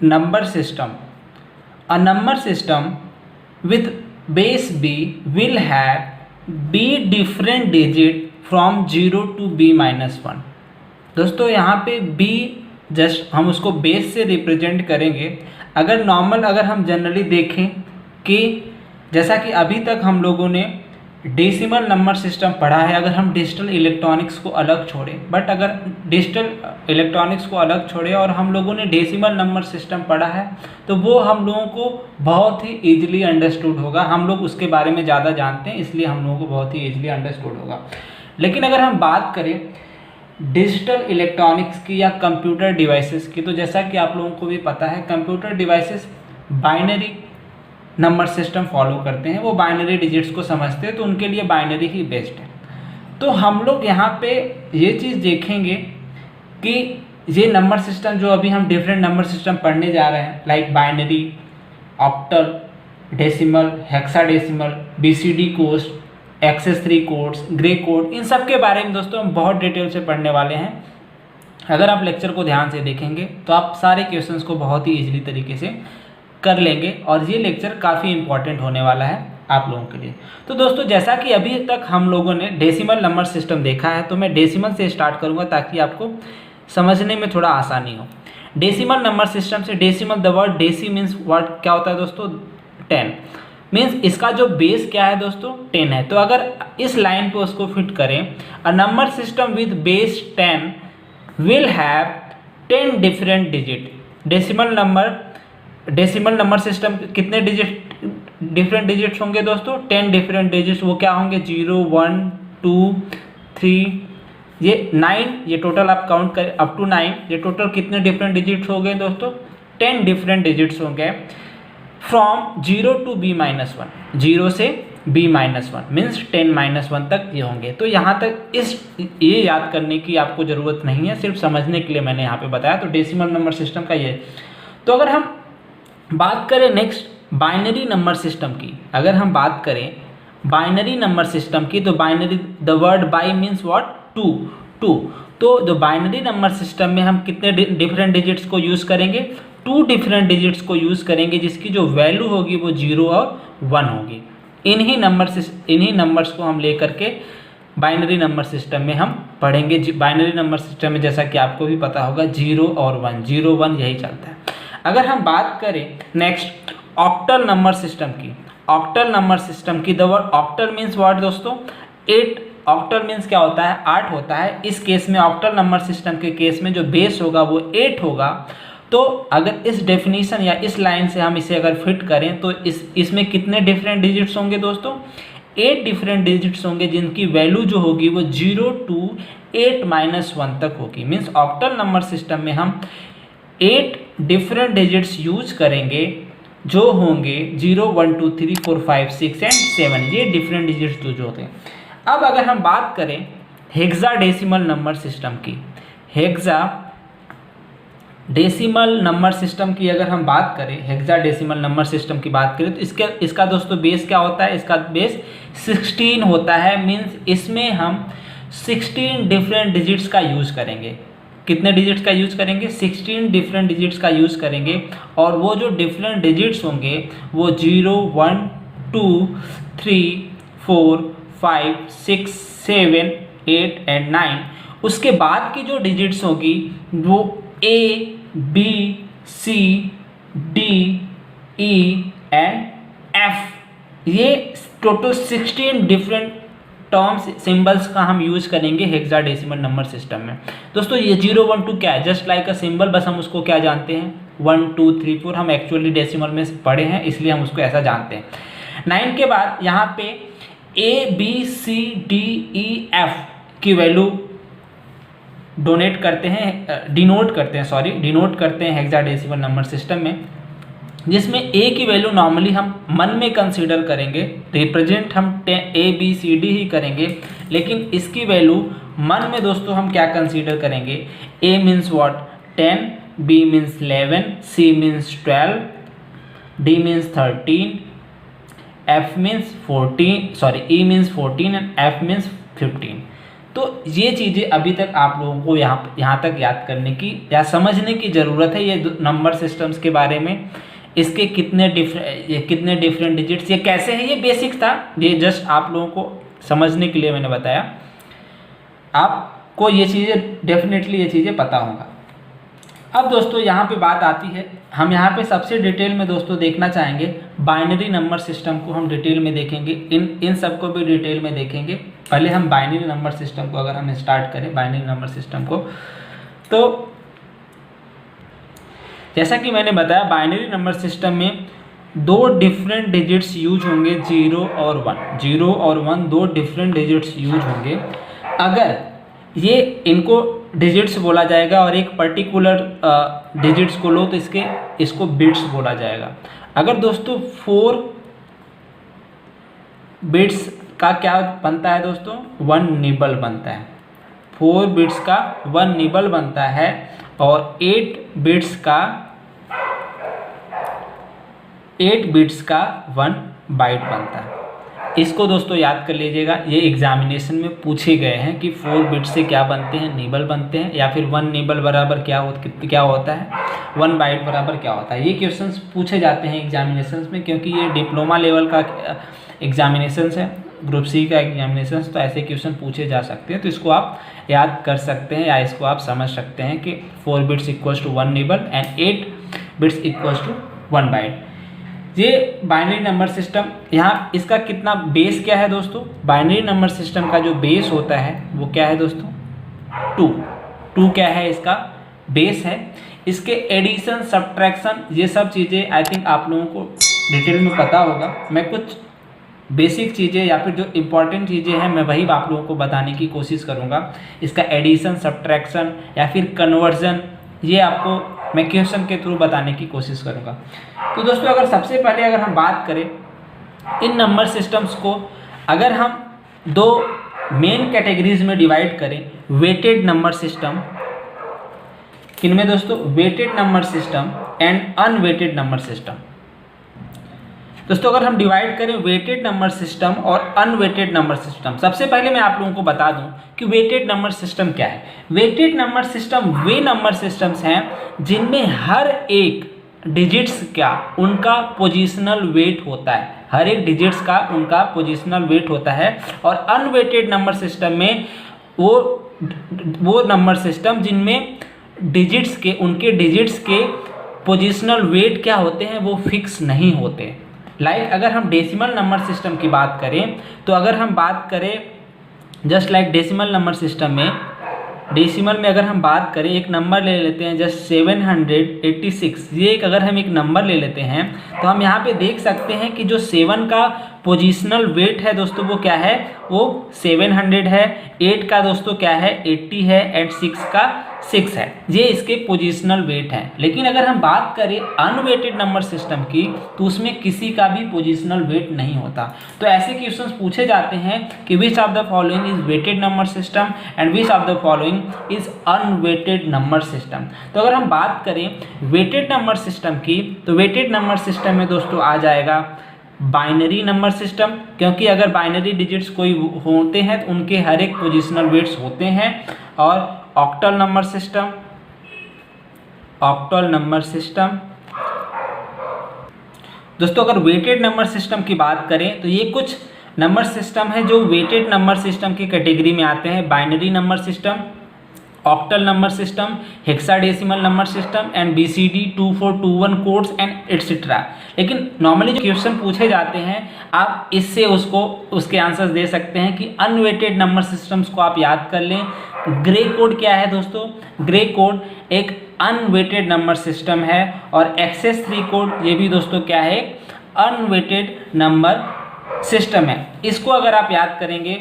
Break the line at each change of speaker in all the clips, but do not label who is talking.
number system. A number system with base b will have b different digit from 0 to b minus 1. दोस्तों यहाँ पे b just हम उसको base से represent करेंगे. अगर नॉर्मल अगर हम जनरली देखें कि जैसा कि अभी तक हम लोगों ने डेसिमल नंबर सिस्टम पढ़ा है, अगर हम डिजिटल इलेक्ट्रॉनिक्स को अलग छोड़ें, बट अगर डिजिटल इलेक्ट्रॉनिक्स को अलग छोड़े और हम लोगों ने डेसिमल नंबर सिस्टम पढ़ा है तो वो हम लोगों को बहुत ही ईजिली अंडरस्टूड होगा. हम लोग उसके बारे में ज़्यादा जानते हैं इसलिए हम लोगों को बहुत ही ईजिली अंडरस्टूड होगा. लेकिन अगर हम बात करें डिजिटल इलेक्ट्रॉनिक्स की या कंप्यूटर डिवाइसेस की, तो जैसा कि आप लोगों को भी पता है computer devices binary number system follow करते हैं. वो बाइनरी डिजिट्स को समझते हैं तो उनके लिए बाइनरी ही बेस्ट है. तो हम लोग यहाँ पे ये चीज़ देखेंगे कि ये नंबर सिस्टम जो अभी हम डिफरेंट नंबर सिस्टम पढ़ने जा रहे हैं like binary, octal, decimal, hexadecimal, BCD codes, excess 3 codes, gray code, इन सब के बारे में दोस्तों हम बहुत डिटेल से पढ़ने वाले हैं. अगर आप लेक्चर को ध्यान से देखेंगे तो आप सारे क्वेश्चंस को बहुत ही ईजिली तरीके से कर लेंगे और ये लेक्चर काफ़ी इंपॉर्टेंट होने वाला है आप लोगों के लिए. तो दोस्तों जैसा कि अभी तक हम लोगों ने डेसिमल नंबर सिस्टम देखा है तो मैं डेसिमल से स्टार्ट करूंगा ताकि आपको समझने में थोड़ा आसानी हो. डेसिमल नंबर सिस्टम से decimal, the word deci means word क्या होता है दोस्तों 10 मीन्स इसका जो बेस क्या है दोस्तों 10 है. तो अगर इस लाइन पे उसको फिट करें, a number system with base 10 will have 10 different digit. Decimal number system कितने डिफरेंट डिजिट्स होंगे दोस्तों 10 डिफरेंट डिजिट्स. वो क्या होंगे 0, 1, 2, 3, ये 9, ये टोटल आप काउंट करें अप टू 9, ये टोटल कितने डिफरेंट डिजिट्स हो गए दोस्तों 10 डिफरेंट डिजिट्स होंगे. फ्रॉम 0 टू b माइनस 1, 0 से b माइनस 1 मीन्स 10 माइनस 1 तक ये होंगे. तो यहाँ तक ये याद करने की आपको ज़रूरत नहीं है, सिर्फ समझने के लिए मैंने यहाँ पे बताया. तो डेसिमल नंबर सिस्टम का ये. तो अगर हम बात करें नेक्स्ट बाइनरी नंबर सिस्टम की, अगर हम बात करें बाइनरी नंबर सिस्टम की तो binary, the word by means what 2. तो जो बाइनरी नंबर सिस्टम में हम कितने डिफरेंट डिजिट्स को यूज़ करेंगे 2 डिफरेंट डिजिट्स को यूज़ करेंगे जिसकी जो वैल्यू होगी वो 0 और 1 होगी. इन्हीं नंबर्स को हम लेकर के बाइनरी नंबर सिस्टम में हम पढ़ेंगे. बाइनरी नंबर सिस्टम में जैसा कि आपको भी पता होगा 0 और 1, 0, 1 यही चलता है. अगर हम बात करें नेक्स्ट ऑक्टल नंबर सिस्टम की, ऑक्टल नंबर सिस्टम की, the word octal means what दोस्तों 8. ऑक्टल मीन्स क्या होता है 8 होता है. इस केस में ऑक्टल नंबर सिस्टम के केस में जो बेस होगा वो 8 होगा. तो अगर इस डेफिनेशन या इस लाइन से हम इसे अगर फिट करें तो इसमें कितने डिफरेंट डिजिट्स होंगे दोस्तों 8 डिफरेंट डिजिट्स होंगे जिनकी वैल्यू जो होगी वो 0 टू 8 माइनस 1 तक होगी. मीन्स ऑक्टल नंबर सिस्टम में हम 8 डिफरेंट डिजिट्स यूज करेंगे जो होंगे 0, 1, 2, 3, 4, 5, 6 एंड 7. ये डिफरेंट डिजिट्स जो होते हैं. अब अगर हम बात करें हेक्साडेसिमल नंबर सिस्टम की, हेक्साडेसिमल नंबर सिस्टम की अगर हम बात करें, हेक्साडेसिमल नंबर सिस्टम की बात करें तो इसका दोस्तों बेस क्या होता है, इसका बेस 16 होता है. मीन्स इसमें हम 16 डिफरेंट डिजिट्स का यूज़ करेंगे. कितने डिजिट्स का यूज़ करेंगे 16 डिफरेंट डिजिट्स का यूज़ करेंगे. और वो जो डिफरेंट डिजिट्स होंगे वो 0, 1, 2, 3, 4, 5, 6, 7, 8 एंड 9. उसके बाद की जो डिजिट्स होगी वो A, B, C, D, E and F. ये टोटल 16 डिफरेंट टर्म्स सिंबल्स का हम यूज करेंगे हेक्साडेसिमल नंबर सिस्टम में. दोस्तों ये 0, 1, 2 क्या है जस्ट लाइक अ सिंबल, बस हम उसको क्या जानते हैं 1, 2, 3, 4. हम एक्चुअली डेसिमल में पढ़े हैं इसलिए हम उसको ऐसा जानते हैं. 9 के बाद यहाँ पे A, B, C, D, E, F की वैल्यू डिनोट करते हैं हेक्साडेसिमल नंबर सिस्टम में, जिसमें A की वैल्यू नॉर्मली हम मन में कंसीडर करेंगे, रिप्रेजेंट हम A, B, C, D ही करेंगे. लेकिन इसकी वैल्यू मन में दोस्तों हम क्या कंसीडर करेंगे A means what 10, B means 11, C means 12, D means 13, F means 14, E means 14 and F means 15. तो ये चीज़ें अभी तक आप लोगों को यहाँ तक याद करने की या समझने की ज़रूरत है। ये नंबर सिस्टम्स के बारे में, इसके कितने डिफरेंट डिजिट्स, ये कैसे है, ये बेसिक था, ये जस्ट आप लोगों को समझने के लिए मैंने बताया। आपको ये चीज़ें डेफिनेटली ये चीज़ें पता होगा। अब दोस्तों यहाँ पे बात आती है, हम यहाँ पे सबसे डिटेल में दोस्तों देखना चाहेंगे बाइनरी नंबर सिस्टम को, हम डिटेल में देखेंगे, इन सबको भी डिटेल में देखेंगे। पहले हम बाइनरी नंबर सिस्टम को अगर हम स्टार्ट करें, बाइनरी नंबर सिस्टम को, तो जैसा कि मैंने बताया बाइनरी नंबर सिस्टम में 2 डिफरेंट डिजिट्स यूज होंगे, 0 और 1। 0 और 1 2 डिफरेंट डिजिट्स यूज होंगे। अगर ये इनको डिजिट्स बोला जाएगा और एक पर्टिकुलर डिजिट्स को लो तो इसको बिट्स बोला जाएगा। अगर दोस्तों 4 बिट्स का क्या बनता है दोस्तों, 1 निबल बनता है। 4 बिट्स का 1 निबल बनता है और 8 बिट्स का 1 बाइट बनता है। इसको दोस्तों याद कर लीजिएगा, ये एग्जामिनेशन में पूछे गए हैं कि 4 बिट से क्या बनते हैं, निबल बनते हैं, या फिर 1 निबल बराबर क्या होता है, 1 बाइट बराबर क्या होता है। ये क्वेश्चंस पूछे जाते हैं एग्जामिनेशंस में, क्योंकि ये डिप्लोमा लेवल का एग्जामिनेशंस है, ग्रुप सी का एग्जामिनेशंस, तो ऐसे क्वेश्चन पूछे जा सकते हैं। तो इसको आप याद कर सकते हैं या इसको आप समझ सकते हैं कि 4 bits equals to 1 nibble and 8 bits equals to 1 byte. ये बाइनरी नंबर सिस्टम, यहाँ इसका कितना बेस क्या है दोस्तों, बाइनरी नंबर सिस्टम का जो बेस होता है वो क्या है दोस्तों, 2 क्या है, इसका बेस है। इसके एडिशन, सब्ट्रैक्शन, ये सब चीज़ें आई थिंक आप लोगों को डिटेल में पता होगा। मैं कुछ बेसिक चीज़ें या फिर जो इम्पॉर्टेंट चीज़ें हैं मैं वही आप लोगों को बताने की कोशिश करूँगा। इसका एडिशन, सब्ट्रैक्शन या फिर कन्वर्जन, ये आपको मैं क्वेश्चन के थ्रू बताने की कोशिश करूँगा। तो दोस्तों अगर सबसे पहले अगर हम बात करें इन नंबर सिस्टम्स को, अगर हम 2 मेन कैटेगरीज में डिवाइड करें, वेटेड नंबर सिस्टम, किनमें दोस्तों, weighted number system and unweighted number system. दोस्तों अगर हम डिवाइड करें वेटेड नंबर सिस्टम और अनवेटेड नंबर सिस्टम, सबसे पहले मैं आप लोगों को बता दूं कि वेटेड नंबर सिस्टम क्या है। वेटेड नंबर सिस्टम वे नंबर सिस्टम्स हैं जिनमें हर एक डिजिट्स का उनका पोजिशनल वेट होता है, हर एक डिजिट्स का उनका पोजिशनल वेट होता है। और अनवेटेड नंबर सिस्टम में वो नंबर सिस्टम जिनमें डिजिट्स के, उनके डिजिट्स के पोजिशनल वेट क्या होते हैं, वो फिक्स नहीं होते। लाइक अगर हम डेसिमल नंबर सिस्टम की बात करें, तो अगर हम बात करें just like decimal number system में, डेसिमल में अगर हम बात करें, एक नंबर ले लेते हैं जस्ट 786, ये एक अगर हम एक नंबर ले लेते हैं तो हम यहाँ पे देख सकते हैं कि जो 7 का पोजिशनल वेट है दोस्तों वो क्या है, वो 700 है, 8 का दोस्तों क्या है 80 है, एंड 6 का 6 है, ये इसके पोजिशनल वेट है। लेकिन अगर हम बात करें अनवेटेड नंबर सिस्टम की, तो उसमें किसी का भी पोजिशनल वेट नहीं होता। तो ऐसे क्वेश्चंस पूछे जाते हैं कि which of the following is weighted number system and which of the following is unweighted number system. तो अगर हम बात करें वेटेड नंबर सिस्टम की, तो वेटेड नंबर सिस्टम में दोस्तों आ जाएगा बाइनरी नंबर सिस्टम, क्योंकि अगर बाइनरी डिजिट्स कोई होते हैं तो उनके हर एक पोजिशनल वेट्स होते हैं। और octal number system, octal number system दोस्तों अगर वेटेड नंबर सिस्टम की बात करें तो ये कुछ नंबर सिस्टम है जो वेटेड नंबर सिस्टम की कैटेगरी में आते हैं। Binary number system, octal number system, hexadecimal number system and BCD 2421 codes and etcetera. लेकिन नॉर्मली जो क्वेश्चन पूछे जाते हैं आप इससे उसके आंसर्स दे सकते हैं कि अनवेटेड नंबर सिस्टम्स को आप याद कर लें। ग्रे कोड क्या है दोस्तों, ग्रे कोड एक अनवेटेड नंबर सिस्टम है, और एक्सेस 3 कोड ये भी दोस्तों क्या है, अनवेटेड नंबर सिस्टम है। इसको अगर आप याद करेंगे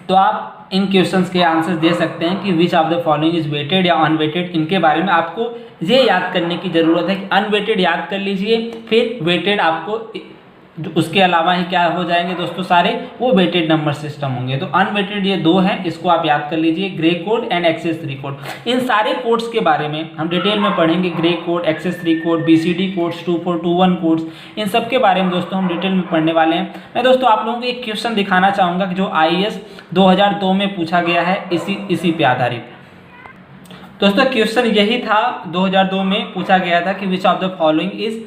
तो आप इन क्वेश्चंस के आंसर दे सकते हैं कि which of the following is weighted या अनवेटेड। इनके बारे में आपको ये याद करने की ज़रूरत है कि अनवेटेड याद कर लीजिए, फिर वेटेड आपको उसके अलावा ही क्या हो जाएंगे दोस्तों, सारे वो वेटेड नंबर सिस्टम होंगे। तो अनवेटेड ये दो हैं, इसको आप याद कर लीजिए, gray code and excess 3 code. इन सारे कोड्स के बारे में हम डिटेल में पढ़ेंगे, gray code, excess 3 code, BCD codes, 2421 codes, इन सब के बारे में दोस्तों हम डिटेल में पढ़ने वाले हैं। मैं दोस्तों आप लोगों को एक क्वेश्चन दिखाना चाहूँगा कि जो IAS 2002 में पूछा गया है, इसी पे आधारित। दोस्तों क्वेश्चन यही था, 2002 में पूछा गया था कि which of the following is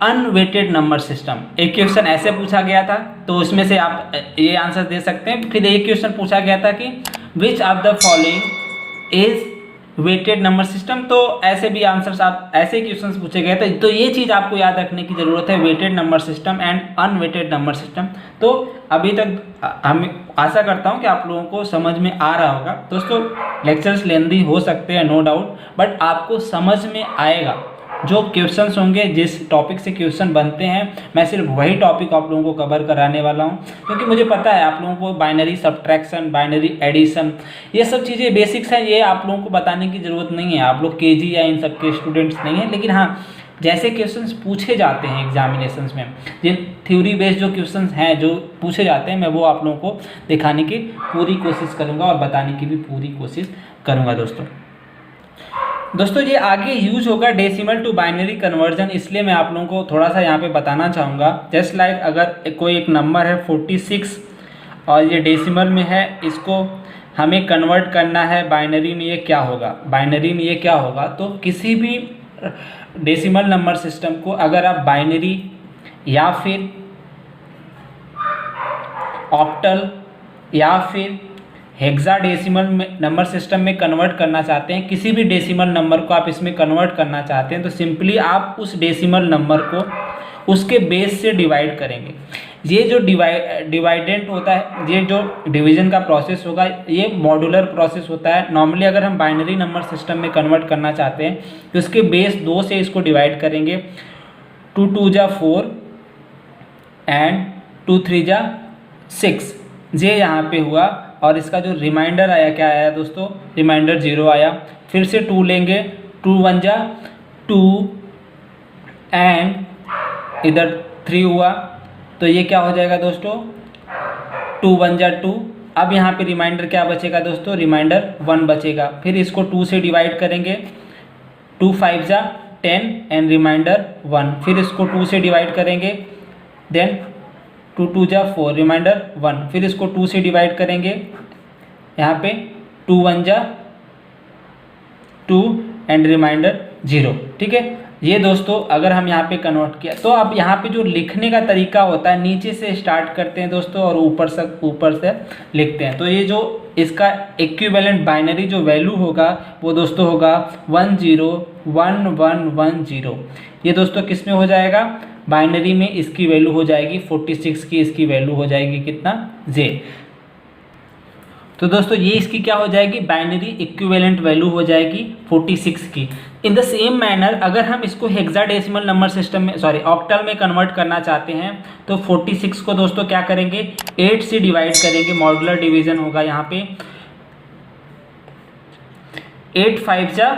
unweighted number system. एक क्वेश्चन ऐसे पूछा गया था, तो उसमें से आप ये आंसर दे सकते हैं। फिर एक क्वेश्चन पूछा गया था कि which of the following is weighted number system. तो ऐसे भी आंसर्स आप ऐसे क्वेश्चंस पूछे गए थे। तो ये चीज़ आपको याद रखने की ज़रूरत है, weighted number system and unweighted number system. तो अभी तक हम आशा करता हूँ कि आप लोगों को समझ में आ रहा होगा। दोस्तों लेक्चर्स लेंदी हो सकते हैं, नो डाउट, बट आपको समझ में आएगा। जो क्वेश्चंस होंगे, जिस टॉपिक से क्वेश्चन बनते हैं, मैं सिर्फ वही टॉपिक आप लोगों को कवर कराने वाला हूं, क्योंकि मुझे पता है आप लोगों को बाइनरी सब्ट्रैक्शन, बाइनरी एडिशन, ये सब चीज़ें बेसिक्स हैं, ये आप लोगों को बताने की ज़रूरत नहीं है। आप लोग KG या इन सब के स्टूडेंट्स नहीं हैं, लेकिन हाँ जैसे क्वेश्चंस पूछे जाते हैं एग्जामिनेशंस में, जिन थ्योरी बेस्ड जो क्वेश्चंस हैं जो पूछे जाते हैं, मैं वो आप लोगों को दिखाने की पूरी कोशिश करूँगा और बताने की भी पूरी कोशिश करूँगा। दोस्तों ये आगे यूज होगा डेसिमल टू बाइनरी कन्वर्जन, इसलिए मैं आप लोगों को थोड़ा सा यहाँ पे बताना चाहूँगा। जस्ट लाइक अगर कोई एक नंबर है 46 और ये डेसिमल में है, इसको हमें कन्वर्ट करना है बाइनरी में, ये क्या होगा, बाइनरी में ये क्या होगा। तो किसी भी डेसिमल नंबर सिस्टम को अगर आप बाइनरी या फिर ऑक्टल या फिर हेक्साडेसिमल नंबर सिस्टम में कन्वर्ट करना चाहते हैं, किसी भी डेसिमल नंबर को आप इसमें कन्वर्ट करना चाहते हैं, तो सिंपली आप उस डेसिमल नंबर को उसके बेस से डिवाइड करेंगे। ये जो डिवाइडेंट होता है, ये जो डिवीजन का प्रोसेस होगा, ये मॉड्यूलर प्रोसेस होता है। नॉर्मली अगर हम बाइनरी नंबर सिस्टम में कन्वर्ट करना चाहते हैं तो इसके बेस 2 से इसको डिवाइड करेंगे। 2 2 जा 4 एंड 2 3 जा 6, ये यहाँ पे हुआ। और इसका जो रिमाइंडर आया, क्या आया दोस्तों, रिमाइंडर 0 आया। फिर से 2 लेंगे, 2 1 जा 2 एंड इधर 3 हुआ, तो ये क्या हो जाएगा दोस्तों, 2 1 जा 2। अब यहाँ पे रिमाइंडर क्या बचेगा दोस्तों, रिमाइंडर 1 बचेगा। फिर इसको 2 से डिवाइड करेंगे, 2 5 जा 10 एंड रिमाइंडर 1। फिर इसको 2 से डिवाइड करेंगे, देन 2 2 जा 4, रिमाइंडर 1। फिर इसको 2 से डिवाइड करेंगे, यहाँ पे 2 1 जा 2 एंड रिमाइंडर 0। ठीक है, ये दोस्तों अगर हम यहाँ पे कन्वर्ट किया, तो अब यहाँ पे जो लिखने का तरीका होता है, नीचे से स्टार्ट करते हैं दोस्तों और ऊपर से लिखते हैं। तो ये जो इसका इक्विवेलेंट बाइनरी जो वैल्यू होगा वो दोस्तों होगा 1 0 1 1 1 0। ये दोस्तों किस में हो जाएगा, बाइनरी में इसकी वैल्यू हो जाएगी 46 की, इसकी वैल्यू हो जाएगी कितना, J। तो दोस्तों ये इसकी क्या हो जाएगी, बाइनरी इक्विवेलेंट वैल्यू हो जाएगी 46 की। इन द सेम मैनर अगर हम इसको हेक्साडेसिमल नंबर सिस्टम में, सॉरी ऑक्टल में कन्वर्ट करना चाहते हैं, तो 46 को दोस्तों क्या करेंगे, 8 से डिवाइड करेंगे, मॉड्यूलर डिवीजन होगा यहाँ पे। 8 5 जा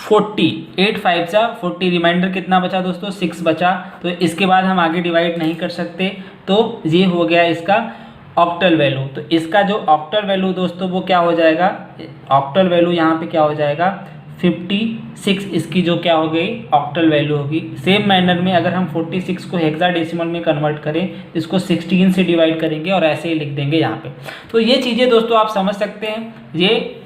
40, 8 5 जा 40, रिमाइंडर कितना बचा दोस्तों, 6 बचा। तो इसके बाद हम आगे डिवाइड नहीं कर सकते, तो ये हो गया इसका ऑक्टल वैल्यू। तो इसका जो ऑक्टल वैल्यू दोस्तों वो क्या हो जाएगा, ऑक्टल वैल्यू यहाँ पे क्या हो जाएगा 56, इसकी जो क्या हो गई ऑक्टल वैल्यू होगी। सेम मैनर में अगर हम 46 को हेक्साडेसिमल में कन्वर्ट करें, इसको 16 से डिवाइड करेंगे और ऐसे ही लिख देंगे यहाँ पे। तो ये चीज़ें दोस्तों आप समझ सकते हैं, ये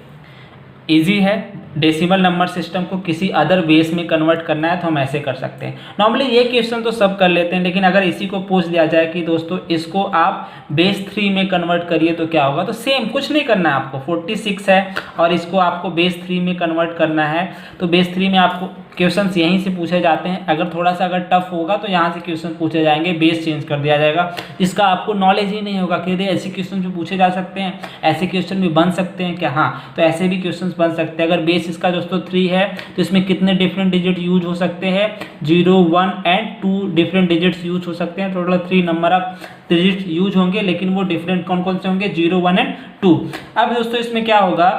इजी है। डेसिमल नंबर सिस्टम को किसी अदर बेस में कन्वर्ट करना है तो हम ऐसे कर सकते हैं। नॉर्मली ये क्वेश्चन तो सब कर लेते हैं, लेकिन अगर इसी को पूछ दिया जाए कि दोस्तों इसको आप बेस 3 में कन्वर्ट करिए तो क्या होगा, तो सेम कुछ नहीं करना है आपको। 46 है और इसको आपको बेस 3 में कन्वर्ट करना है, तो बेस 3 में आपको क्वेश्चंस यहीं से पूछे जाते हैं। अगर थोड़ा सा अगर टफ होगा तो यहाँ से क्वेश्चन पूछे जाएंगे, बेस चेंज कर दिया जाएगा। जिसका आपको नॉलेज ही नहीं होगा कि ऐसे क्वेश्चन भी पूछे जा सकते हैं, ऐसे क्वेश्चन भी बन सकते हैं क्या, हाँ तो ऐसे भी क्वेश्चन बन सकते हैं। अगर बेस इसका दोस्तों 3 है तो इसमें कितने डिफरेंट डिजिट यूज हो सकते हैं, 0 1 एंड 2 डिफरेंट डिजिट्स यूज हो सकते हैं। Total 3 number of digit use होंगे, लेकिन वो डिफरेंट कौन कौन से होंगे, 0 1 एंड 2। अब दोस्तों इसमें क्या होगा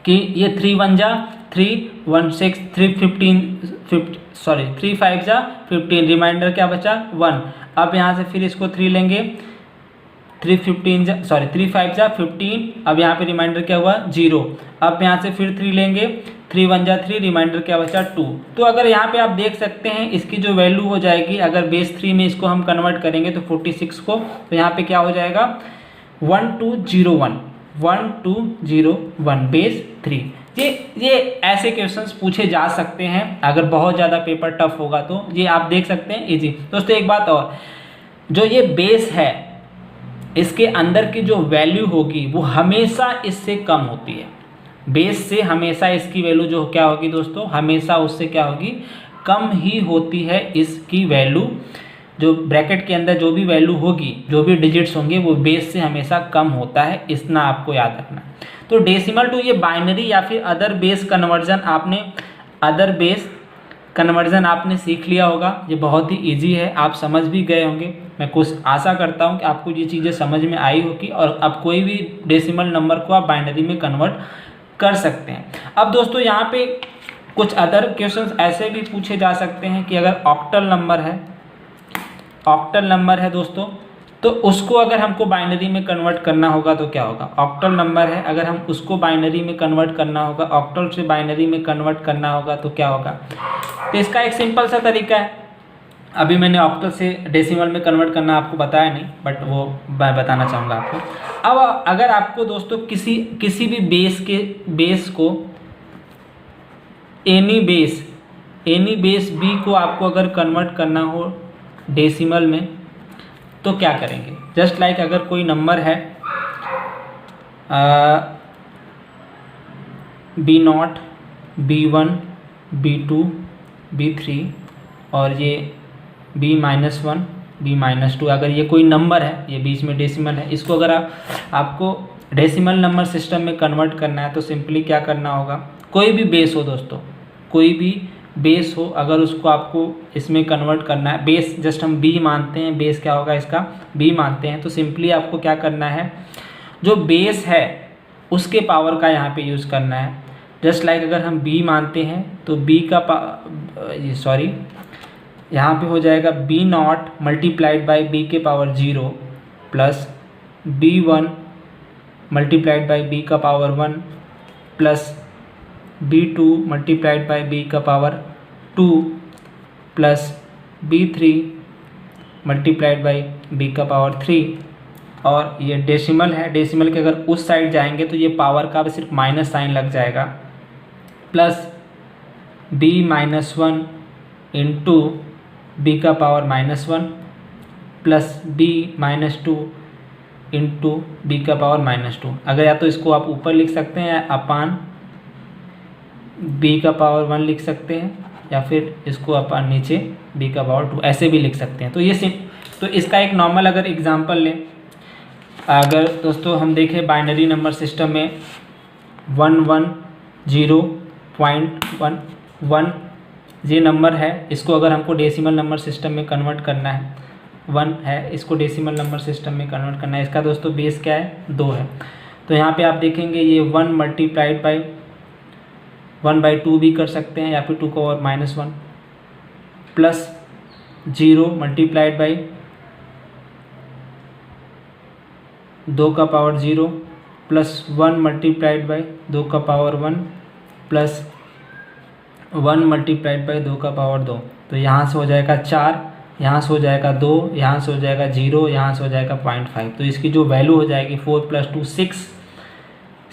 कि ये 3 1 जा 3 1 6 3 15 3 5 जा 15, रिमाइंडर क्या बचा 1। अब यहाँ से फिर इसको 3 लेंगे, 3 5 जा 15, अब यहाँ पे रिमाइंडर क्या हुआ 0। अब यहाँ से फिर 3 लेंगे, 3 1 जा 3, रिमाइंडर क्या बचा 2। तो अगर यहाँ पे आप देख सकते हैं इसकी जो वैल्यू हो जाएगी, अगर बेस 3 में इसको हम कन्वर्ट करेंगे तो 46 को, तो यहाँ पे क्या हो जाएगा 1201, 1201 बेस 3। ये ऐसे क्वेश्चंस पूछे जा सकते हैं, अगर बहुत ज़्यादा पेपर टफ होगा तो ये आप देख सकते हैं इजी। दोस्तों एक बात और, जो ये बेस है इसके अंदर की जो वैल्यू होगी वो हमेशा इससे कम होती है। बेस से हमेशा इसकी वैल्यू जो क्या होगी दोस्तों, हमेशा उससे क्या होगी, कम ही होती है इसकी वैल्यू। जो ब्रैकेट के अंदर जो भी वैल्यू होगी, जो भी डिजिट्स होंगे, वो बेस से हमेशा कम होता है, इतना आपको याद रखना। तो डेसिमल टू ये बाइनरी या फिर अदर बेस कन्वर्जन आपने सीख लिया होगा। ये बहुत ही इजी है, आप समझ भी गए होंगे। मैं कुछ आशा करता हूँ कि आपको ये चीज़ें समझ में आई होगी और अब कोई भी डेसिमल नंबर को आप बाइनरी में कन्वर्ट कर सकते हैं। अब दोस्तों यहाँ पे कुछ अदर क्वेश्चंस ऐसे भी पूछे जा सकते हैं कि अगर ऑक्टल नंबर है दोस्तों, तो उसको अगर हमको बाइनरी में कन्वर्ट करना होगा तो क्या होगा। ऑक्टल नंबर है, अगर हम उसको बाइनरी में कन्वर्ट करना होगा, ऑक्टल से बाइनरी में कन्वर्ट करना होगा तो क्या होगा। तो इसका एक सिंपल सा तरीका है, अभी मैंने ऑक्टल से डेसिमल में कन्वर्ट करना आपको बताया नहीं, बट वो मैं बताना चाहूँगा आपको। अब अगर आपको दोस्तों किसी भी बेस को एनी बेस बी को आपको अगर कन्वर्ट करना हो डेसिमल में तो क्या करेंगे। जस्ट लाइक अगर कोई नंबर है B0, B1, B2, B3 और ये B-1, B-2, अगर ये कोई नंबर है, ये बीच में डेसिमल है, इसको अगर आपको डेसिमल नंबर सिस्टम में कन्वर्ट करना है तो सिंपली क्या करना होगा। कोई भी बेस हो दोस्तों, कोई भी बेस हो, अगर उसको आपको इसमें कन्वर्ट करना है, बेस जस्ट हम B मानते हैं, बेस क्या होगा इसका B मानते हैं, तो सिंपली आपको क्या करना है, जो बेस है उसके पावर का यहाँ पे यूज़ करना है। जस्ट लाइक अगर हम B मानते हैं तो B का यहाँ पे हो जाएगा B0 मल्टीप्लाइड बाई B के power 0 plus B1 multiplied by B का power 1 plus B2 multiplied by B का power 2 plus B3 multiplied by B का पावर 3। और ये डेसिमल है, डेसिमल के अगर उस साइड जाएंगे तो ये पावर का सिर्फ माइनस साइन लग जाएगा, प्लस B-1 इंटू B का power -1 plus B-2 into B का पावर -2। अगर या तो इसको आप ऊपर लिख सकते हैं या अपान B का पावर 1 लिख सकते हैं, या फिर इसको अपान नीचे B का पावर 2 ऐसे भी लिख सकते हैं। तो ये तो इसका एक नॉर्मल अगर एग्जांपल लें, अगर दोस्तों हम देखें बाइनरी नंबर सिस्टम में 110.11 ये नंबर है, इसको अगर हमको डेसिमल नंबर सिस्टम में कन्वर्ट करना है, 1 है, इसको डेसिमल नंबर सिस्टम में कन्वर्ट करना है। इसका दोस्तों बेस क्या है 2 है, तो यहाँ पे आप देखेंगे ये 1 मल्टीप्लाइड बाई 1/2 भी कर सकते हैं, या फिर 2 का पावर -1 प्लस 0 मल्टीप्लाइड बाई 2 का पावर 0 प्लस 1 मल्टीप्लाइड बाई 2 का पावर 1 प्लस 1 मल्टीप्लाइड बाई 2 का पावर 2। तो यहाँ से हो जाएगा 4, यहाँ से हो जाएगा 2, यहाँ से हो जाएगा 0, यहाँ से हो जाएगा 0.5। तो इसकी जो वैल्यू हो जाएगी 4 + 2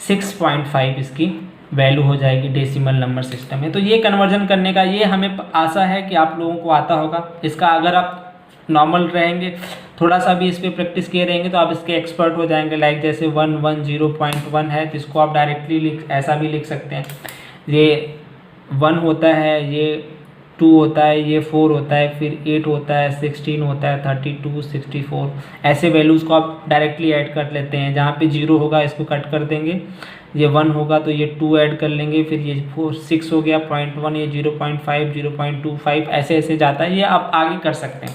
6.5 इसकी वैल्यू हो जाएगी डेसिमल नंबर सिस्टम में। तो ये कन्वर्जन करने का, ये हमें आशा है कि आप लोगों को आता होगा। इसका अगर आप नॉर्मल रहेंगे, थोड़ा सा भी इस पर प्रैक्टिस किए रहेंगे तो आप इसके एक्सपर्ट हो जाएंगे। लाइक जैसे 110.1 है तो इसको आप डायरेक्टली ऐसा भी लिख सकते हैं, ये 1 होता है, ये 2 होता है, ये 4 होता है, फिर 8 होता है, 16 होता है, 32, 64 ऐसे वैल्यूज़ को आप डायरेक्टली ऐड कर लेते हैं। जहाँ पे 0 होगा इसको कट कर देंगे, ये 1 होगा तो ये 2 ऐड कर लेंगे, फिर ये 6 हो गया 0.1, ये 0.5, 0.25 ऐसे ऐसे जाता है। ये आप आगे कर सकते हैं।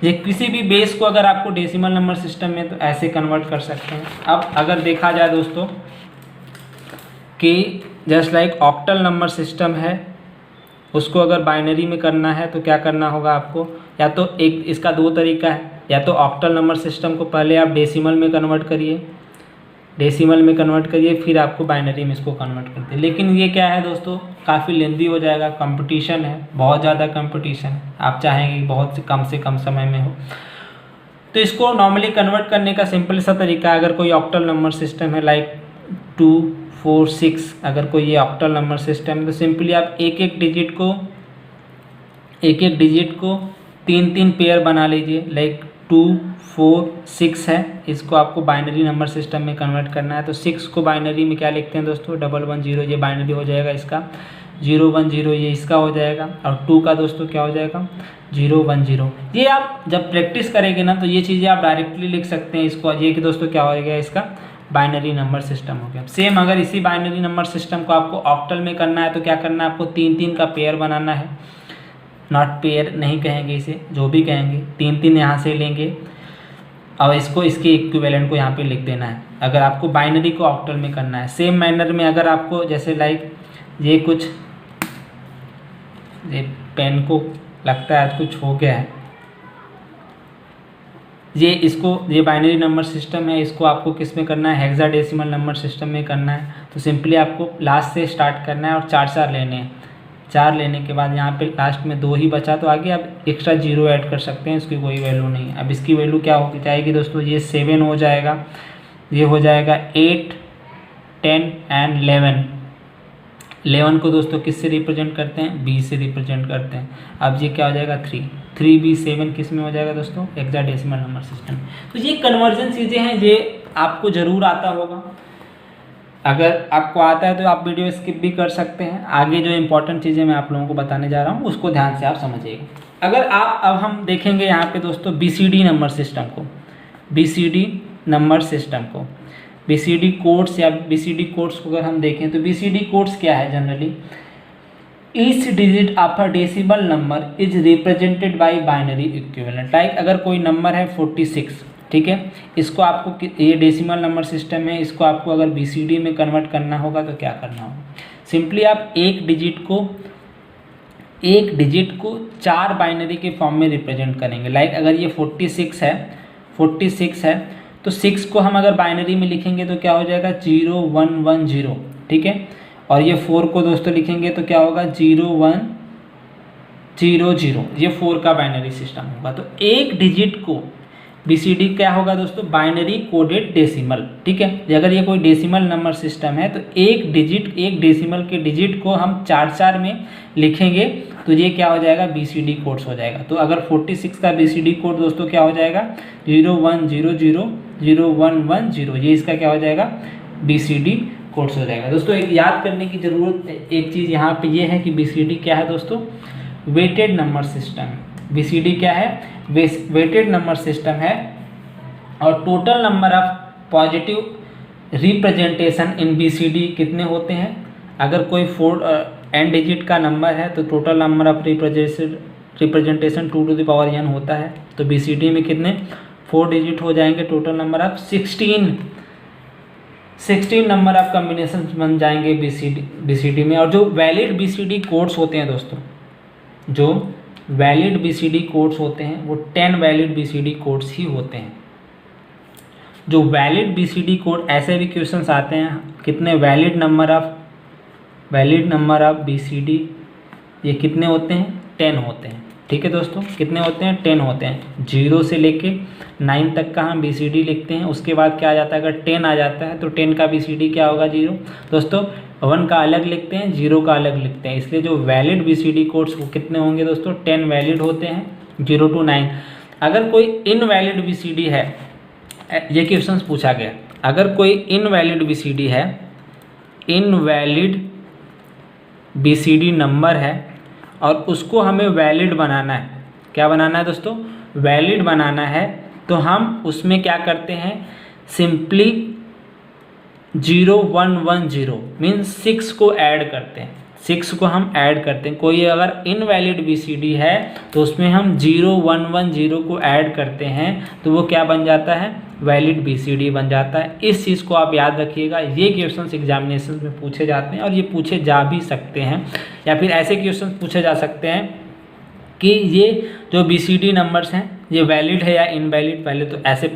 ये किसी भी बेस को अगर आपको डेसिमल नंबर सिस्टम में तो ऐसे कन्वर्ट कर सकते हैं। अब अगर देखा जाए दोस्तों कि just like octal number system है, उसको अगर बाइनरी में करना है तो क्या करना होगा आपको, या तो एक इसका दो तरीका है, या तो ऑक्टल नंबर सिस्टम को पहले आप डेसिमल में कन्वर्ट करिए, फिर आपको बाइनरी में इसको कन्वर्ट करते हैं। लेकिन ये क्या है दोस्तों, काफ़ी लेंदी हो जाएगा, कंपटीशन है, बहुत ज़्यादा कंपटीशन है, आप चाहेंगे कम से कम समय में हो। तो इसको नॉर्मली कन्वर्ट करने का सिंपल सा तरीका, अगर कोई ऑक्टल नंबर सिस्टम है लाइक 2, 4, 6, अगर कोई ये ऑक्टल नंबर सिस्टम है तो सिंपली आप एक एक डिजिट को 3-3 पेयर बना लीजिए, लाइक 2, 4, 6 है, इसको आपको बाइनरी नंबर सिस्टम में कन्वर्ट करना है। तो 6 को बाइनरी में क्या लिखते हैं दोस्तों, 110, ये बाइनरी हो जाएगा इसका, 010 ये इसका हो जाएगा, और 2 का दोस्तों क्या हो जाएगा, 010। ये आप जब प्रैक्टिस करेंगे ना तो ये चीज़ें आप डायरेक्टली लिख सकते हैं इसको, ये कि दोस्तों क्या हो गया, इसका बाइनरी नंबर सिस्टम हो गया। सेम अगर इसी बाइनरी नंबर सिस्टम को आपको ऑक्टल में करना है तो क्या करना है, आपको 3-3 का पेयर बनाना है, नॉट पेयर नहीं कहेंगे इसे, जो भी कहेंगे, 3-3 यहाँ से लेंगे और इसको इसके इक्विवेलेंट को यहाँ पे लिख देना है, अगर आपको बाइनरी को ऑक्टल में करना है। सेम मैनर में अगर आपको जैसे लाइक ये पेन को लगता है आज कुछ हो गया है, ये बाइनरी नंबर सिस्टम है, इसको आपको किस में करना है, हेक्साडेसिमल नंबर सिस्टम में करना है। तो सिंपली आपको लास्ट से स्टार्ट करना है और 4 लेने हैं। 4 लेने के बाद यहाँ पे लास्ट में 2 ही बचा, तो आगे आप एक्स्ट्रा 0 ऐड कर सकते हैं, इसकी कोई वैल्यू नहीं है। अब इसकी वैल्यू क्या हो जाएगी दोस्तों, ये 7 हो जाएगा, ये हो जाएगा 8, 10 एंड 11। 11 को दोस्तों किससे रिप्रेजेंट करते हैं, B से रिप्रेजेंट करते हैं। अब ये क्या हो जाएगा 3B7 किस में हो जाएगा दोस्तों, हेक्साडेसिमल नंबर सिस्टम। तो ये कन्वर्जन चीज़ें हैं, ये आपको ज़रूर आता होगा, अगर आपको आता है तो आप वीडियो स्किप भी कर सकते हैं। आगे जो इंपॉर्टेंट चीज़ें मैं आप लोगों को बताने जा रहा हूँ उसको ध्यान से आप समझिएगा। अगर आप अब हम देखेंगे यहाँ पे दोस्तों BCD नंबर सिस्टम को, BCD कोड्स या BCD कोड्स को अगर हम देखें तो BCD कोड्स क्या है, generally each digit of a decimal number is represented by binary equivalent. Like अगर कोई नंबर है 46, ठीक है, इसको आपको, ये डेसिमल नंबर सिस्टम है, इसको आपको अगर BCD में कन्वर्ट करना होगा तो क्या करना होगा, सिंपली आप एक डिजिट को 4 बाइनरी के फॉर्म में रिप्रेजेंट करेंगे। लाइक अगर ये 46 है तो 6 को हम अगर बाइनरी में लिखेंगे तो क्या हो जाएगा 0110, ठीक है, और ये 4 को दोस्तों लिखेंगे तो क्या होगा 0100, ये 4 का बाइनरी सिस्टम होगा। तो एक डिजिट को BCD क्या होगा दोस्तों, बाइनरी कोडेड डेसिमल, ठीक है। अगर ये कोई डेसिमल नंबर सिस्टम है तो एक डेसिमल के डिजिट को हम 4 में लिखेंगे तो ये क्या हो जाएगा, BCD कोड्स हो जाएगा। तो अगर 46 का BCD कोड दोस्तों क्या हो जाएगा 01000110, ये इसका क्या हो जाएगा BCD कोड्स हो जाएगा। दोस्तों एक याद करने की ज़रूरत, एक चीज़ यहाँ पे ये है कि BCD क्या है दोस्तों, वेटेड नंबर सिस्टम। BCD क्या है, वेटेड नंबर सिस्टम है, और total number of positive representation in BCD कितने होते हैं, अगर कोई 4 n डिजिट का नंबर है तो total number of representation 2 to the power n होता है। तो BCD में कितने 4 डिजिट हो जाएंगे, total number of 16 number of combination बन जाएंगे BCD में। और जो वैलिड BCD कोड्स होते हैं दोस्तों, जो वैलिड BCD कोड्स होते हैं वो 10 वैलिड BCD कोड्स ही होते हैं। जो वैलिड BCD कोड, ऐसे भी क्वेश्चंस आते हैं, कितने वैलिड नंबर ऑफ BCD, ये कितने होते हैं 10 होते हैं, ठीक है दोस्तों, कितने होते हैं 10 होते हैं। 0 से लेके 9 तक का हम BCD लिखते हैं, उसके बाद क्या आ जाता है, अगर 10 आ जाता है तो 10 का BCD क्या होगा 0 दोस्तों, 1 का अलग लिखते हैं, 0 का अलग लिखते हैं। इसलिए जो वैलिड BCD कोड्स वो कितने होंगे दोस्तों 10 वैलिड होते हैं, 0 to 9। अगर कोई इनवैलिड BCD है, ये क्वेश्चन पूछा गया, अगर कोई इनवैलिड BCD है, इनवैलिड BCD नंबर है और उसको हमें वैलिड बनाना है, क्या बनाना है दोस्तों, वैलिड बनाना है, तो हम उसमें क्या करते हैं, सिंपली 0110 मीन्स 6 को ऐड करते हैं, 6 को हम ऐड करते हैं। कोई अगर इनवैलिड BCD है तो उसमें हम 0 1 1 0 को ऐड करते हैं तो वो क्या बन जाता है, वैलिड BCD बन जाता है। इस चीज़ को आप याद रखिएगा, ये क्वेश्चंस एग्जामिनेशन में पूछे जाते हैं और ये पूछे जा भी सकते हैं, या फिर ऐसे क्वेश्चन पूछे जा सकते हैं कि ये जो BCD नंबर्स हैं ये वैलिड है या इनवैलिड। पहले तो ऐसे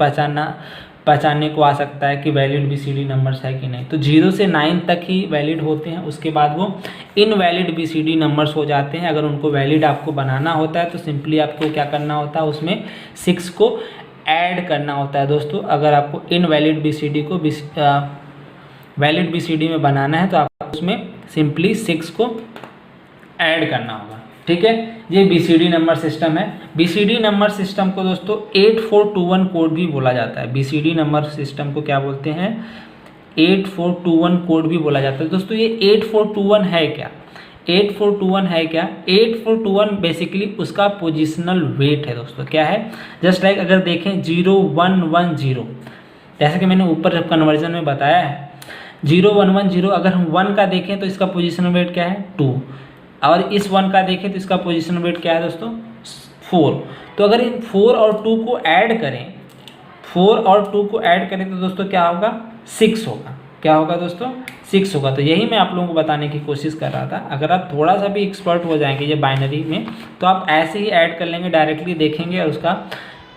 पहचानने को आ सकता है कि वैलिड BCD नंबर्स है कि नहीं। तो 0 से 9 तक ही वैलिड होते हैं, उसके बाद वो इनवैलिड BCD नंबर्स हो जाते हैं। अगर उनको वैलिड आपको बनाना होता है तो सिंपली आपको क्या करना होता है, उसमें 6 को ऐड करना होता है दोस्तों। अगर आपको इनवैलिड BCD को वैलिड BCD में बनाना है तो आपको उसमें सिंपली 6 को ऐड करना होगा, ठीक है। ये BCD नंबर सिस्टम है। BCD नंबर सिस्टम को दोस्तों 8421 कोड भी बोला जाता है। BCD नंबर सिस्टम को क्या बोलते हैं, 8421 कोड भी बोला जाता है। दोस्तों ये 8421 है क्या, 8421 है क्या, 8421 बेसिकली उसका पोजिशनल वेट है दोस्तों। क्या है, जस्ट लाइक अगर देखें 0110, जैसे कि मैंने ऊपर कन्वर्जन में बताया है 0110, अगर हम 1 का देखें तो इसका पोजिशनल वेट क्या है 2, और इस 1 का देखें तो इसका पोजीशन वेट क्या है दोस्तों 4। तो अगर इन 4 और 2 को ऐड करें, 4 और 2 को ऐड करें तो दोस्तों क्या होगा 6 होगा। क्या होगा दोस्तों 6 होगा। तो यही मैं आप लोगों को बताने की कोशिश कर रहा था। अगर आप थोड़ा सा भी एक्सपर्ट हो जाएंगे ये बाइनरी में तो आप ऐसे ही ऐड कर लेंगे, डायरेक्टली देखेंगे और उसका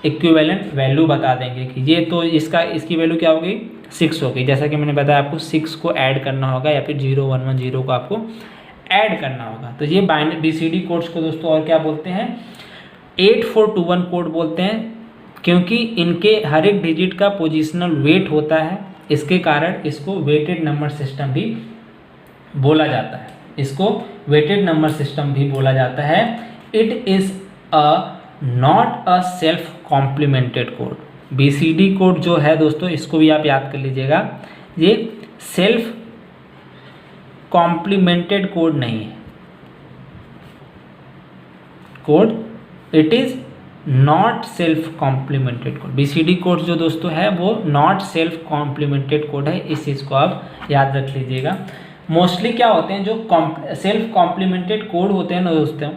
इक्विवेलेंट वैल्यू बता देंगे कि ये तो इसकी वैल्यू क्या होगी 6 होगी। जैसा कि मैंने बताया आपको 6 को ऐड करना होगा या फिर 0110 को आपको ऐड करना होगा। तो ये BCD कोड्स को दोस्तों और क्या बोलते हैं 8421 कोड बोलते हैं, क्योंकि इनके हर एक डिजिट का पोजिशनल वेट होता है। इसके कारण इसको वेटेड नंबर सिस्टम भी बोला जाता है, इसको वेटेड नंबर सिस्टम भी बोला जाता है। It is not a self complimented code. BCD code जो है दोस्तों इसको भी आप याद कर लीजिएगा, ये सेल्फ कॉम्प्लीमेंटेड कोड नहीं है code, it is not self complimented code. BCD code जो दोस्तों है वो नॉट सेल्फ कॉम्प्लीमेंटेड कोड है, इस चीज़ को आप याद रख लीजिएगा। मोस्टली क्या होते हैं जो सेल्फ कॉम्प्लीमेंटेड कोड होते हैं ना दोस्तों,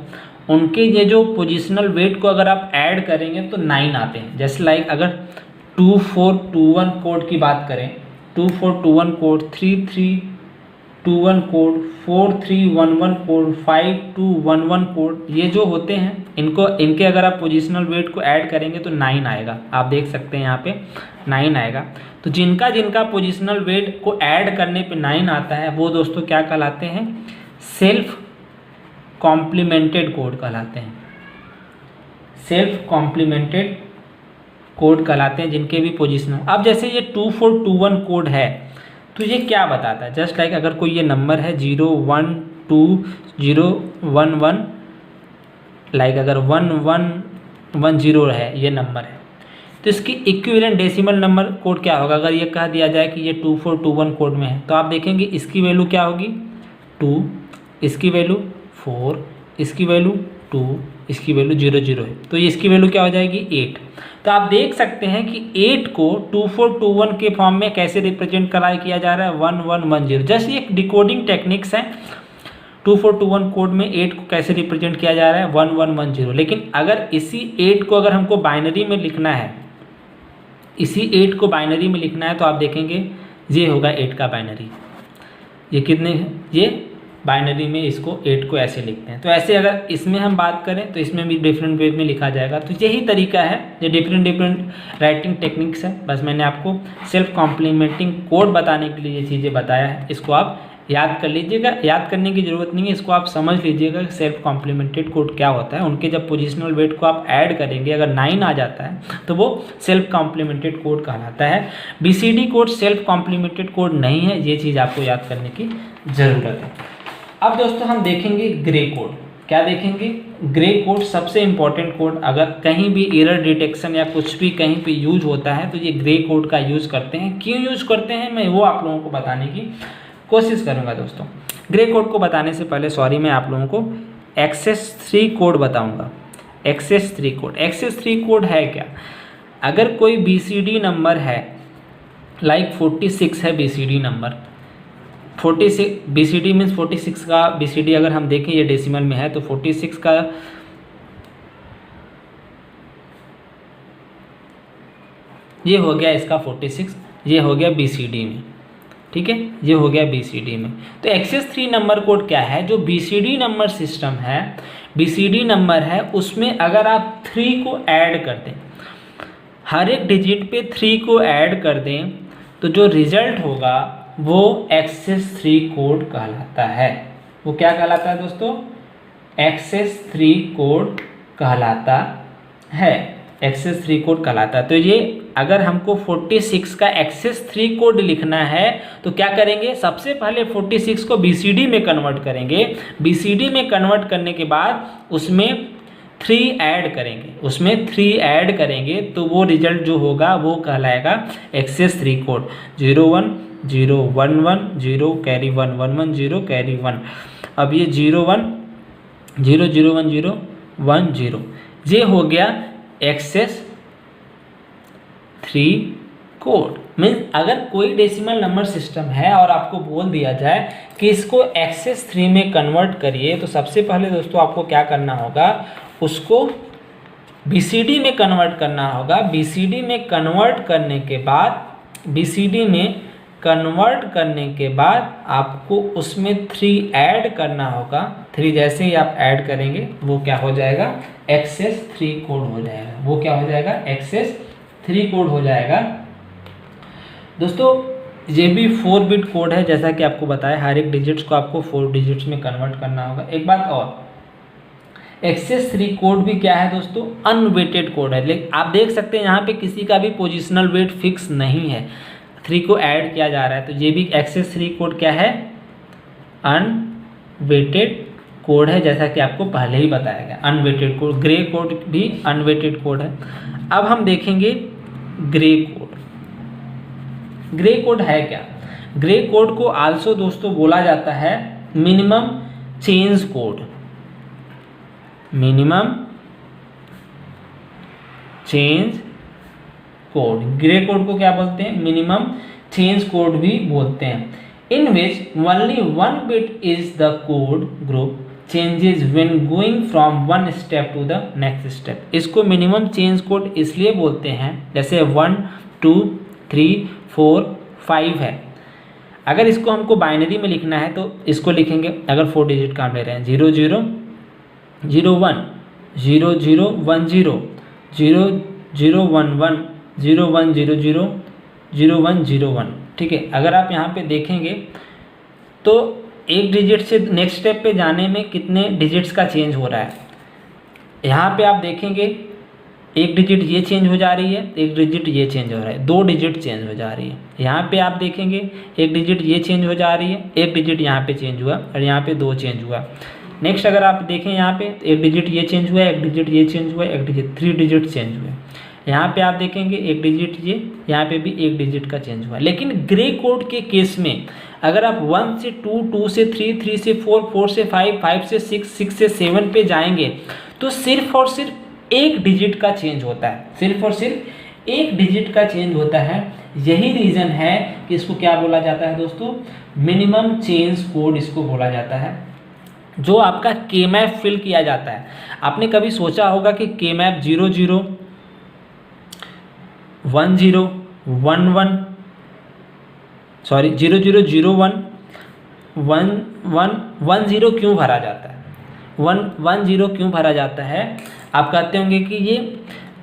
उनके ये जो पोजिशनल वेट को अगर आप ऐड करेंगे तो 9 आते हैं। जैसे लाइक अगर 2421 कोड की बात करें, 2421 कोड, 3321 कोड, 4311 कोड, 5211 कोड, ये जो होते हैं इनके अगर आप पोजिशनल वेट को ऐड करेंगे तो 9 आएगा। आप देख सकते हैं यहाँ पे 9 आएगा। तो जिनका पोजिशनल वेट को ऐड करने पे 9 आता है वो दोस्तों क्या कहलाते हैं, सेल्फ कॉम्प्लीमेंटेड कोड कहलाते हैं। सेल्फ कॉम्प्लीमेंटेड कोड कहलाते हैं जिनके भी पोजिशनल। अब जैसे ये 2421 कोड है तो ये क्या बताता है, जस्ट लाइक अगर कोई ये नंबर है 012011, लाइक अगर 1110 है ये नंबर है, तो इसकी इक्विवेलेंट डेसिमल नंबर कोड क्या होगा। अगर ये कह दिया जाए कि ये 2421 कोड में है तो आप देखेंगे इसकी वैल्यू क्या होगी 2, इसकी वैल्यू 4, इसकी वैल्यू 2, इसकी वैल्यू 00 है, तो इसकी वैल्यू क्या हो जाएगी 8। तो आप देख सकते हैं कि 8 को 2421 के फॉर्म में कैसे रिप्रेजेंट किया जा रहा है 1110। जैसे एक डिकोडिंग टेक्निक्स है, 2421 कोड में 8 को कैसे रिप्रेजेंट किया जा रहा है 1110। लेकिन अगर इसी 8 को अगर हमको बाइनरी में लिखना है, इसी 8 को बाइनरी में लिखना है तो आप देखेंगे ये होगा 8 का बाइनरी। ये कितने, ये बाइनरी में इसको 8 को ऐसे लिखते हैं। तो ऐसे अगर इसमें हम बात करें तो इसमें भी डिफरेंट वे में लिखा जाएगा। तो यही तरीका है, ये डिफरेंट राइटिंग टेक्निक्स है। बस मैंने आपको सेल्फ कॉम्प्लीमेंटिंग कोड बताने के लिए ये चीज़ें बताया है, इसको आप याद कर लीजिएगा। याद करने की ज़रूरत नहीं है, इसको आप समझ लीजिएगा कि सेल्फ कॉम्प्लीमेंटेड कोड क्या होता है। उनके जब पोजिशनल वेट को आप ऐड करेंगे अगर 9 आ जाता है तो वो सेल्फ कॉम्प्लीमेंटेड कोड कहलाता है। BCD code self complimented code नहीं है, ये चीज़ आपको याद करने की ज़रूरत है। अब दोस्तों हम देखेंगे ग्रे कोड। क्या देखेंगे, ग्रे कोड सबसे इम्पॉर्टेंट कोड। अगर कहीं भी एरर डिटेक्शन या कुछ भी कहीं पे यूज होता है तो ये ग्रे कोड का यूज़ करते हैं। क्यों यूज करते हैं मैं वो आप लोगों को बताने की कोशिश करूंगा दोस्तों। ग्रे कोड को बताने से पहले मैं आप लोगों को एक्सेस 3 कोड बताऊंगा। एक्सेस 3 कोड, एक्सेस 3 कोड है क्या, अगर कोई BCD नंबर है, लाइक 46 है BCD नंबर, 46 BCD मीन्स 46 का BCD अगर हम देखें ये डेसिमल में है तो 46 का ये हो गया इसका 46, ये हो गया BCD में, ठीक है, ये हो गया BCD में। तो एक्सेस 3 नंबर कोड क्या है, जो BCD नंबर सिस्टम है, BCD नंबर है, उसमें अगर आप 3 को ऐड कर दें, हर एक डिजिट पे 3 को ऐड कर दें, तो जो रिजल्ट होगा वो एक्सेस 3 कोड कहलाता है। वो क्या कहलाता है दोस्तों, एक्सेस 3 कोड कहलाता है, एक्सेस 3 कोड कहलाता है। तो ये अगर हमको 46 का एक्सेस 3 कोड लिखना है तो क्या करेंगे, सबसे पहले 46 को BCD में कन्वर्ट करेंगे, BCD में कन्वर्ट करने के बाद उसमें 3 ऐड करेंगे, उसमें 3 ऐड करेंगे तो वो रिजल्ट जो होगा वो कहलाएगा एक्सेस 3 कोड। 01 0 1 1 0 carry 1 1 1 0 carry 1। अब ये 0 1 0 0 1 0 1 0, ये हो गया एक्सेस 3 कोड। मीन्स अगर कोई डेसिमल नंबर सिस्टम है और आपको बोल दिया जाए कि इसको एक्सेस 3 में कन्वर्ट करिए, तो सबसे पहले दोस्तों आपको क्या करना होगा, उसको BCD में कन्वर्ट करना होगा। BCD में कन्वर्ट करने के बाद, BCD में कन्वर्ट करने के बाद आपको उसमें 3 ऐड करना होगा। 3 जैसे ही आप ऐड करेंगे वो क्या हो जाएगा, एक्सेस 3 कोड हो जाएगा। वो क्या हो जाएगा, एक्सेस 3 कोड हो जाएगा। दोस्तों ये भी 4 बिट कोड है, जैसा कि आपको बताया हर एक डिजिट्स को आपको 4 डिजिट्स में कन्वर्ट करना होगा। एक बात और, एक्सेस 3 कोड भी क्या है दोस्तों, अनवेटेड कोड है। लेकिन आप देख सकते हैं यहाँ पे किसी का भी पोजिशनल वेट फिक्स नहीं है, 3 को ऐड किया जा रहा है। तो ये भी एक्सेस 3 कोड क्या है, अनवेटेड कोड है, जैसा कि आपको पहले ही बताया गया। अनवेटेड कोड, ग्रे कोड भी अनवेटेड कोड है। अब हम देखेंगे ग्रे कोड। ग्रे कोड है क्या, ग्रे कोड को आल्सो दोस्तों बोला जाता है minimum change code. Minimum change code, grey code को क्या बोलते हैं, मिनिमम चेंज कोड भी बोलते हैं। In which only 1 bit is the code group changes when going from 1 step to the next step. इसको मिनिमम चेंज कोड इसलिए बोलते हैं, जैसे 1 2 3 4 5 है। अगर इसको हमको बाइनरी में लिखना है तो इसको लिखेंगे, अगर 4 डिजिट का हम ले रहे हैं, 0 0 0 1 0 0 1 0 0 0 1 1 0 1 0 0 0 1 0 1, ठीक है। अगर आप यहाँ पे देखेंगे तो एक डिजिट से नेक्स्ट स्टेप पे जाने में कितने डिजिट्स का चेंज हो रहा है। यहाँ पे आप देखेंगे एक डिजिट ये चेंज हो जा रही है, एक डिजिट ये चेंज हो रहा है, 2 डिजिट चेंज हो जा रही है। यहाँ पे आप देखेंगे एक डिजिट ये चेंज हो जा रही है, एक डिजिट यहाँ पे चेंज हुआ और यहाँ पे 2 चेंज हुआ। नेक्स्ट अगर आप देखें यहाँ पे एक डिजिट ये चेंज हुआ, एक डिजिट ये चेंज हुआ, एक डिजिट 3 डिजिट चेंज हुए। यहाँ पे आप देखेंगे एक डिजिट ये, यहाँ पे भी एक डिजिट का चेंज हुआ। लेकिन ग्रे कोड के केस में अगर आप 1 से 2 2 से 3 3 से 4 4 से 5 5 से 6 6 से 7 पे जाएंगे तो सिर्फ और सिर्फ एक डिजिट का चेंज होता है, सिर्फ और सिर्फ एक डिजिट का चेंज होता है। यही रीज़न है कि इसको क्या बोला जाता है दोस्तों, मिनिमम चेंज कोड इसको बोला जाता है, जो आपका के मैप फिल किया जाता है। आपने कभी सोचा होगा कि के मैप 0 0 1 0 1 1 सॉरी 0 0 0 1 1 1 1 0 क्यों भरा जाता है, 1 1 0 क्यों भरा जाता है। आप कहते होंगे कि ये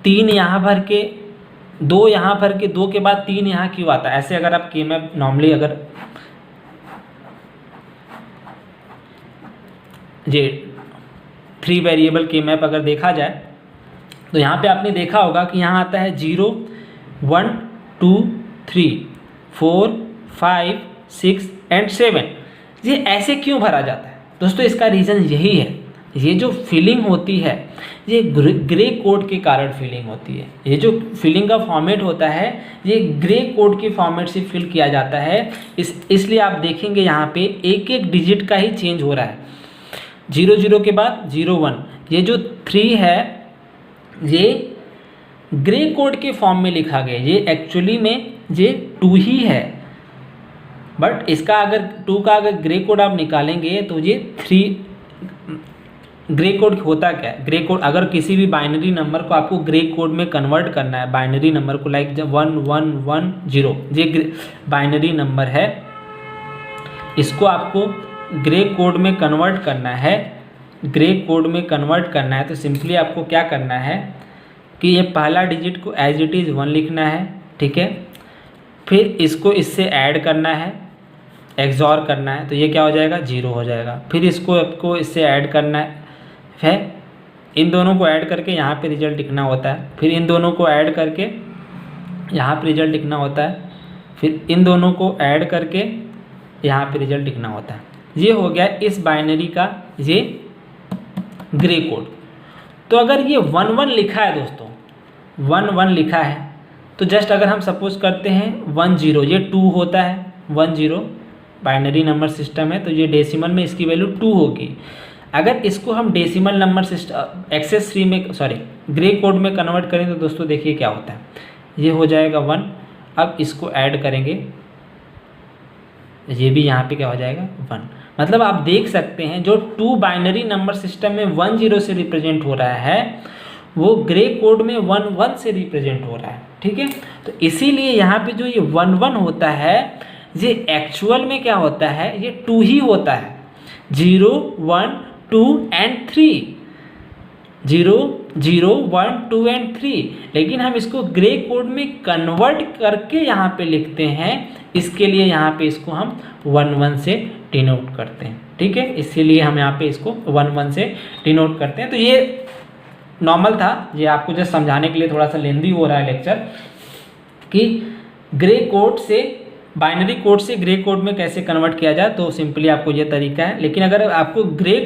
3 यहाँ भर के 2 यहाँ भर के 2 के बाद 3 यहाँ क्यों आता है। ऐसे अगर आप के मैप नॉर्मली अगर ये 3 वेरिएबल के मैप अगर देखा जाए तो यहाँ पे आपने देखा होगा कि यहाँ आता है 0 1 2 3 4 5 6 एंड 7। ये ऐसे क्यों भरा जाता है दोस्तों, इसका रीज़न यही है, ये जो फिलिंग होती है ये ग्रे कोड के कारण फिलिंग होती है। ये जो फिलिंग का फॉर्मेट होता है ये ग्रे कोड के फॉर्मेट से फिल किया जाता है। इसलिए आप देखेंगे यहाँ पे एक एक डिजिट का ही चेंज हो रहा है। 0 0 के बाद 0 1, ये जो 3 है ये ग्रे कोड के फॉर्म में लिखा गया, ये एक्चुअली में ये 2 ही है। बट इसका अगर 2 का अगर ग्रे कोड आप निकालेंगे तो ये 3 ग्रे कोड होता क्या है? ग्रे कोड अगर किसी भी बाइनरी नंबर को आपको ग्रे कोड में कन्वर्ट करना है, बाइनरी नंबर को लाइक 1110 ये बाइनरी नंबर है, इसको आपको ग्रे कोड में कन्वर्ट करना है, ग्रे कोड में कन्वर्ट करना है तो सिंपली आपको क्या करना है कि ये पहला डिजिट को एज इट इज़ 1 लिखना है, ठीक है। फिर इसको इससे ऐड करना है, एक्सॉर करना है, तो ये क्या हो जाएगा 0 हो जाएगा। फिर इसको आपको इससे ऐड करना है, इन दोनों को ऐड करके यहाँ पे रिजल्ट लिखना होता है, फिर इन दोनों को ऐड करके यहाँ पे रिजल्ट लिखना होता है, फिर इन दोनों को ऐड करके यहाँ पे रिजल्ट लिखना होता है। ये हो गया इस बाइनरी का ये ग्रे कोड। तो अगर ये 1-1 लिखा है दोस्तों, 1-1 लिखा है तो जस्ट अगर हम सपोज करते हैं 10, ये 2 होता है, 10 बाइनरी नंबर सिस्टम है तो ये डेसिमल में इसकी वैल्यू 2 होगी। अगर इसको हम डेसिमल नंबर सिस्टम एक्सेस 3 में ग्रे कोड में कन्वर्ट करें तो दोस्तों देखिए क्या होता है, ये हो जाएगा 1। अब इसको ऐड करेंगे, ये भी यहाँ पे क्या हो जाएगा 1। मतलब आप देख सकते हैं जो 2 बाइनरी नंबर सिस्टम में 10 से रिप्रेजेंट हो रहा है वो ग्रे कोड में 11 से रिप्रेजेंट हो रहा है, ठीक है। तो इसीलिए यहाँ पे जो ये 11 होता है ये एक्चुअल में क्या होता है, ये 2 ही होता है, 0, 1, 2 एंड 3, 0, 0, 1, 2 एंड 3। लेकिन हम इसको ग्रे कोड में कन्वर्ट करके यहाँ पे लिखते हैं, इसके लिए यहाँ पे इसको हम 11 से डिनोट करते हैं, ठीक है। इसीलिए हम यहाँ पे इसको 11 से डिनोट करते हैं। तो ये नॉर्मल था, ये आपको जस्ट समझाने के लिए थोड़ा सा लेंदी हो रहा है लेक्चर कि ग्रे कोड से बाइनरी कोड से ग्रे कोड में कैसे कन्वर्ट किया जाए। तो सिंपली आपको ये तरीका है। लेकिन अगर आपको ग्रे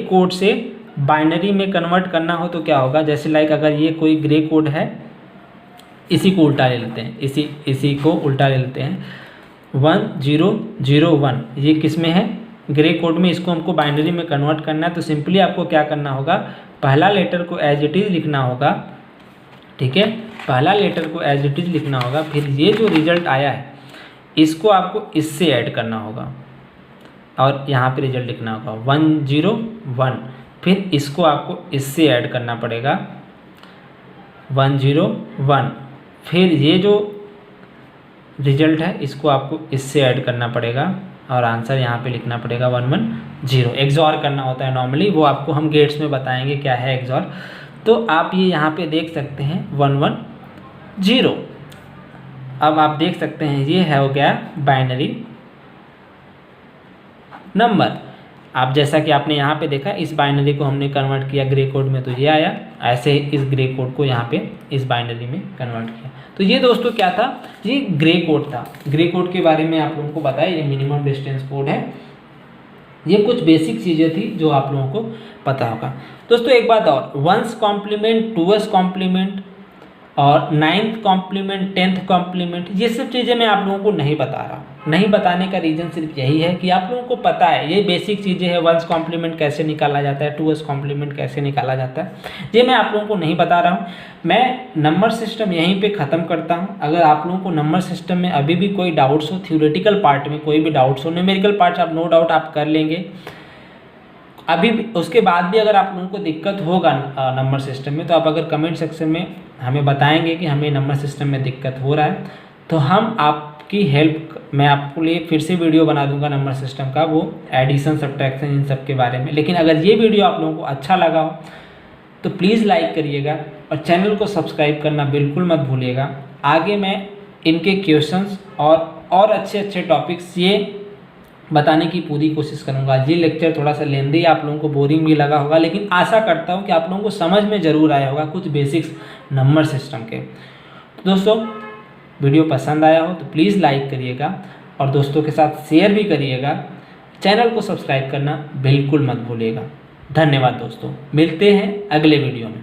कोड से बाइनरी में कन्वर्ट करना हो तो क्या होगा, जैसे लाइक अगर ये कोई ग्रे कोड है, इसी को उल्टा ले लेते हैं, इसी को उल्टा ले लेते हैं, 1001 ये किस में है, ग्रे कोड में। इसको हमको बाइनरी में कन्वर्ट करना है तो सिंपली आपको क्या करना होगा, पहला लेटर को एज इट इज़ लिखना होगा, ठीक है, पहला लेटर को एज इट इज़ लिखना होगा। फिर ये जो रिजल्ट आया है इसको आपको इससे ऐड करना होगा और यहाँ पे रिजल्ट लिखना होगा 101। फिर इसको आपको इससे ऐड करना पड़ेगा 101। फिर ये जो रिजल्ट है इसको आपको इससे ऐड करना पड़ेगा और आंसर यहाँ पे लिखना पड़ेगा 110। एक्सॉर करना होता है नॉर्मली, वो आपको हम गेट्स में बताएंगे क्या है एक्सॉर। तो आप ये यहाँ पे देख सकते हैं 110। अब आप देख सकते हैं ये है हो गया बाइनरी नंबर। आप जैसा कि आपने यहाँ पे देखा इस बाइनरी को हमने कन्वर्ट किया ग्रे कोड में तो ये आया, ऐसे इस ग्रे कोड को यहाँ पे इस बाइनरी में कन्वर्ट किया। तो ये दोस्तों क्या था, ये ग्रे कोड था। ग्रे कोड के बारे में आप लोगों को बताया, ये मिनिमम डिस्टेंस कोड है। ये कुछ बेसिक चीज़ें थी जो आप लोगों को पता होगा। दोस्तों एक बात और, 1s कॉम्प्लीमेंट, 2s कॉम्प्लीमेंट और 9th कॉम्प्लीमेंट, 10th कॉम्प्लीमेंट, ये सब चीज़ें मैं आप लोगों को नहीं बता रहा। नहीं बताने का रीज़न सिर्फ यही है कि आप लोगों को पता है ये बेसिक चीज़ें हैं। 1s कॉम्प्लीमेंट कैसे निकाला जाता है, 2s कॉम्प्लीमेंट कैसे निकाला जाता है, ये मैं आप लोगों को नहीं बता रहा हूँ। मैं नंबर सिस्टम यहीं पे ख़त्म करता हूँ। अगर आप लोगों को नंबर सिस्टम में अभी भी कोई डाउट्स हो, थ्योरेटिकल पार्ट में कोई भी डाउट्स हो, न्यूमेरिकल पार्ट्स आप नो डाउट आप कर लेंगे अभी भी, उसके बाद भी अगर आप लोगों को दिक्कत होगा नंबर सिस्टम में तो आप अगर कमेंट सेक्शन में हमें बताएंगे कि हमें नंबर सिस्टम में दिक्कत हो रहा है तो हम आपकी हेल्प, मैं आपको लिए फिर से वीडियो बना दूंगा नंबर सिस्टम का, वो एडिशन सब्ट्रैक्शन इन सब के बारे में। लेकिन अगर ये वीडियो आप लोगों को अच्छा लगा हो तो प्लीज़ लाइक करिएगा और चैनल को सब्सक्राइब करना बिल्कुल मत भूलिएगा। आगे मैं इनके क्वेश्चंस और अच्छे अच्छे टॉपिक्स ये बताने की पूरी कोशिश करूंगा। ये लेक्चर थोड़ा सा लेंदी, आप लोगों को बोरिंग भी लगा होगा, लेकिन आशा करता हूं कि आप लोगों को समझ में ज़रूर आया होगा कुछ बेसिक्स नंबर सिस्टम के। तो दोस्तों वीडियो पसंद आया हो तो प्लीज़ लाइक करिएगा और दोस्तों के साथ शेयर भी करिएगा। चैनल को सब्सक्राइब करना बिल्कुल मत भूलिएगा। धन्यवाद दोस्तों, मिलते हैं अगले वीडियो में।